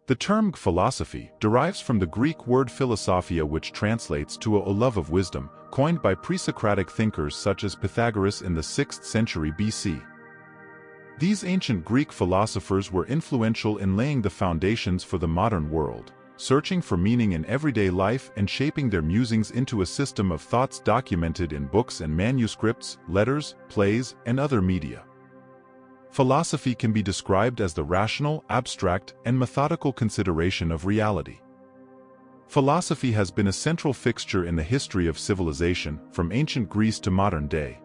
The term philosophy derives from the Greek word philosophia, which translates to a love of wisdom, coined by pre-Socratic thinkers such as Pythagoras in the 6th century BC. These ancient Greek philosophers were influential in laying the foundations for the modern world, searching for meaning in everyday life and shaping their musings into a system of thoughts documented in books and manuscripts, letters, plays, and other media. Philosophy can be described as the rational, abstract, and methodical consideration of reality. Philosophy has been a central fixture in the history of civilization, from ancient Greece to modern day.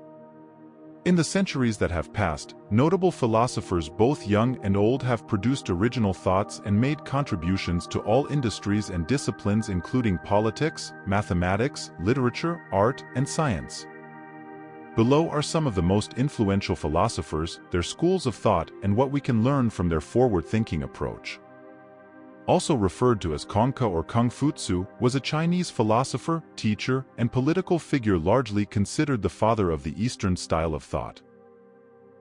In the centuries that have passed, notable philosophers both young and old have produced original thoughts and made contributions to all industries and disciplines, including politics, mathematics, literature, art, and science. Below are some of the most influential philosophers, their schools of thought, and what we can learn from their forward-thinking approach. Also referred to as Kongke or Kung-Fu-Tzu, was a Chinese philosopher, teacher, and political figure largely considered the father of the Eastern style of thought.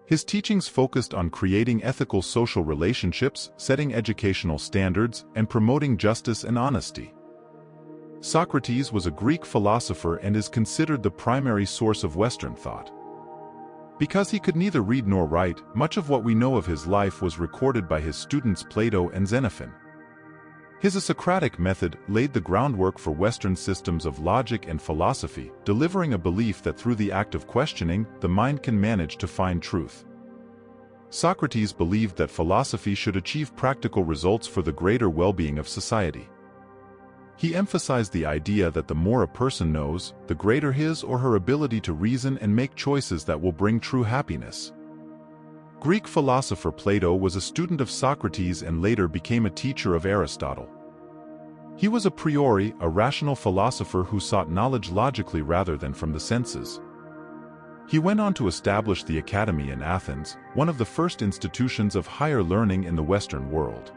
His teachings focused on creating ethical social relationships, setting educational standards, and promoting justice and honesty. Socrates was a Greek philosopher and is considered the primary source of Western thought. Because he could neither read nor write, much of what we know of his life was recorded by his students Plato and Xenophon. His Socratic method laid the groundwork for Western systems of logic and philosophy, delivering a belief that through the act of questioning, the mind can manage to find truth. Socrates believed that philosophy should achieve practical results for the greater well-being of society. He emphasized the idea that the more a person knows, the greater his or her ability to reason and make choices that will bring true happiness. Greek philosopher Plato was a student of Socrates and later became a teacher of Aristotle. He was a priori a rational philosopher who sought knowledge logically rather than from the senses. He went on to establish the Academy in Athens, one of the first institutions of higher learning in the Western world.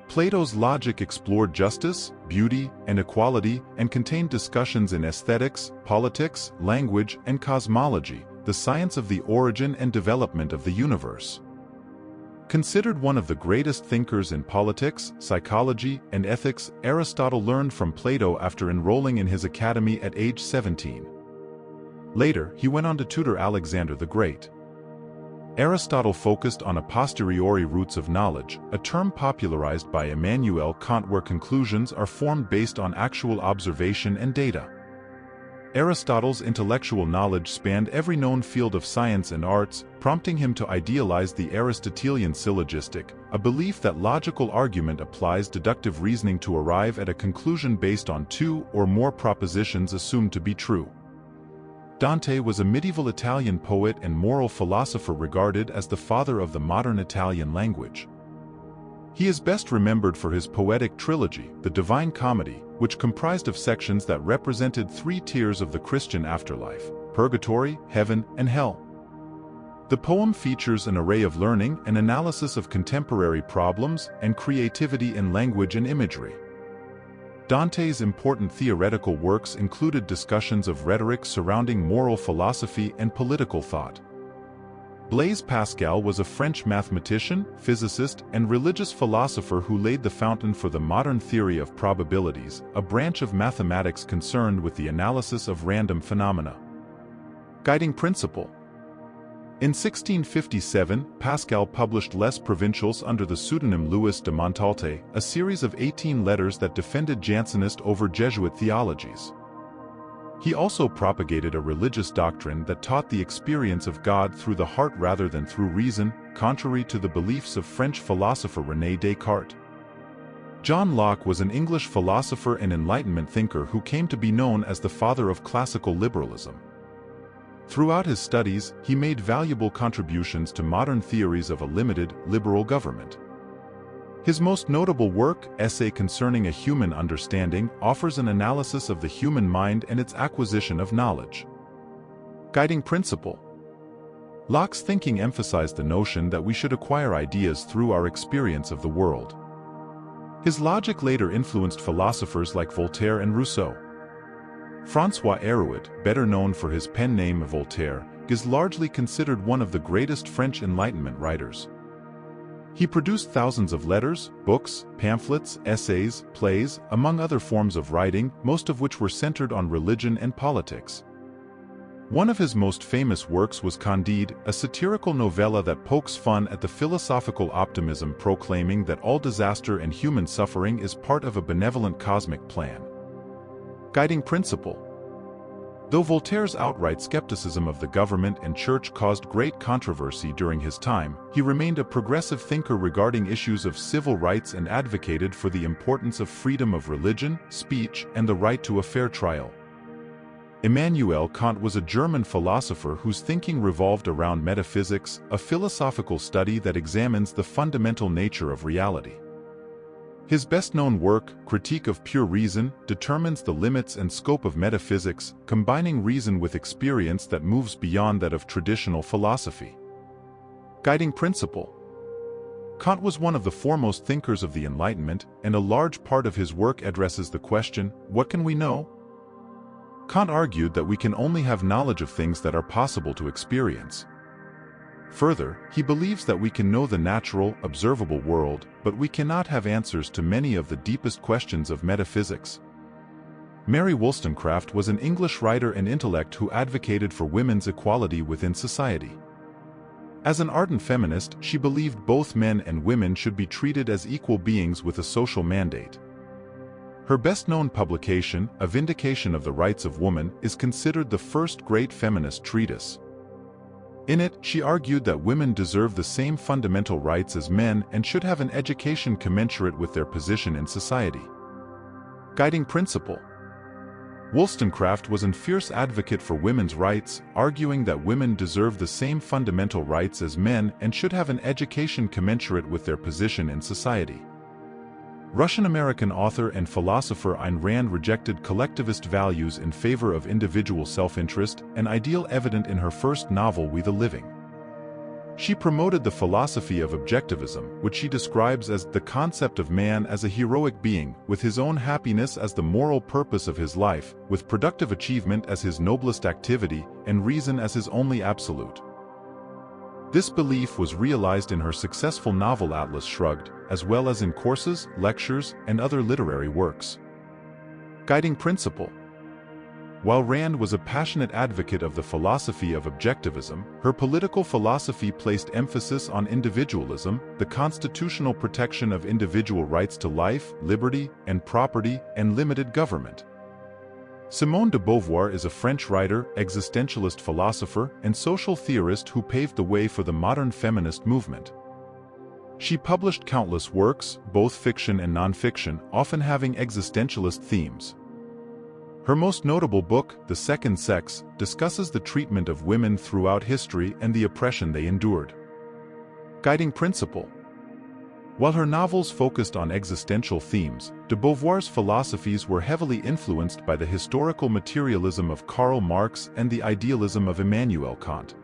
Plato's logic explored justice, beauty, and equality, and contained discussions in aesthetics, politics, language, and cosmology, the science of the origin and development of the universe. Considered one of the greatest thinkers in politics, psychology, and ethics, Aristotle learned from Plato after enrolling in his academy at age 17. Later, he went on to tutor Alexander the Great. Aristotle focused on a posteriori roots of knowledge, a term popularized by Immanuel Kant, where conclusions are formed based on actual observation and data. Aristotle's intellectual knowledge spanned every known field of science and arts, prompting him to idealize the Aristotelian syllogistic, a belief that logical argument applies deductive reasoning to arrive at a conclusion based on two or more propositions assumed to be true. Dante was a medieval Italian poet and moral philosopher regarded as the father of the modern Italian language. He is best remembered for his poetic trilogy, The Divine Comedy, which comprised of sections that represented three tiers of the Christian afterlife: purgatory, heaven, and hell. The poem features an array of learning and analysis of contemporary problems and creativity in language and imagery. Dante's important theoretical works included discussions of rhetoric surrounding moral philosophy and political thought. Blaise Pascal was a French mathematician, physicist, and religious philosopher who laid the fountain for the modern theory of probabilities, a branch of mathematics concerned with the analysis of random phenomena. Guiding principle. In 1657, Pascal published Les Provinciales under the pseudonym Louis de Montalte, a series of 18 letters that defended Jansenist over Jesuit theologies. He also propagated a religious doctrine that taught the experience of God through the heart rather than through reason, contrary to the beliefs of French philosopher René Descartes. John Locke was an English philosopher and Enlightenment thinker who came to be known as the father of classical liberalism. Throughout his studies, he made valuable contributions to modern theories of a limited, liberal government. His most notable work, Essay Concerning a Human Understanding, offers an analysis of the human mind and its acquisition of knowledge. Guiding principle. Locke's thinking emphasized the notion that we should acquire ideas through our experience of the world. His logic later influenced philosophers like Voltaire and Rousseau. François Hérouet, better known for his pen name Voltaire, is largely considered one of the greatest French Enlightenment writers. He produced thousands of letters, books, pamphlets, essays, plays, among other forms of writing, most of which were centered on religion and politics. One of his most famous works was Candide, a satirical novella that pokes fun at the philosophical optimism proclaiming that all disaster and human suffering is part of a benevolent cosmic plan. Guiding principle. Though Voltaire's outright skepticism of the government and church caused great controversy during his time, he remained a progressive thinker regarding issues of civil rights and advocated for the importance of freedom of religion, speech, and the right to a fair trial. Immanuel Kant was a German philosopher whose thinking revolved around metaphysics, a philosophical study that examines the fundamental nature of reality. His best-known work, Critique of Pure Reason, determines the limits and scope of metaphysics, combining reason with experience that moves beyond that of traditional philosophy. Guiding principle. Kant was one of the foremost thinkers of the Enlightenment, and a large part of his work addresses the question, what can we know? Kant argued that we can only have knowledge of things that are possible to experience. Further, he believes that we can know the natural, observable world, but we cannot have answers to many of the deepest questions of metaphysics. Mary Wollstonecraft was an English writer and intellect who advocated for women's equality within society. As an ardent feminist, she believed both men and women should be treated as equal beings with a social mandate. Her best-known publication, A Vindication of the Rights of Woman, is considered the first great feminist treatise. In it, she argued that women deserve the same fundamental rights as men and should have an education commensurate with their position in society. Guiding principle. Wollstonecraft was a fierce advocate for women's rights, arguing that women deserve the same fundamental rights as men and should have an education commensurate with their position in society. Russian-American author and philosopher Ayn Rand rejected collectivist values in favor of individual self-interest, an ideal evident in her first novel We the Living. She promoted the philosophy of objectivism, which she describes as the concept of man as a heroic being, with his own happiness as the moral purpose of his life, with productive achievement as his noblest activity, and reason as his only absolute. This belief was realized in her successful novel Atlas Shrugged, as well as in courses, lectures, and other literary works. Guiding principle. While Rand was a passionate advocate of the philosophy of objectivism, her political philosophy placed emphasis on individualism, the constitutional protection of individual rights to life, liberty, and property, and limited government. Simone de Beauvoir is a French writer, existentialist philosopher, and social theorist who paved the way for the modern feminist movement. She published countless works, both fiction and non-fiction, often having existentialist themes. Her most notable book, The Second Sex, discusses the treatment of women throughout history and the oppression they endured. Guiding principle. While her novels focused on existential themes, de Beauvoir's philosophies were heavily influenced by the historical materialism of Karl Marx and the idealism of Immanuel Kant.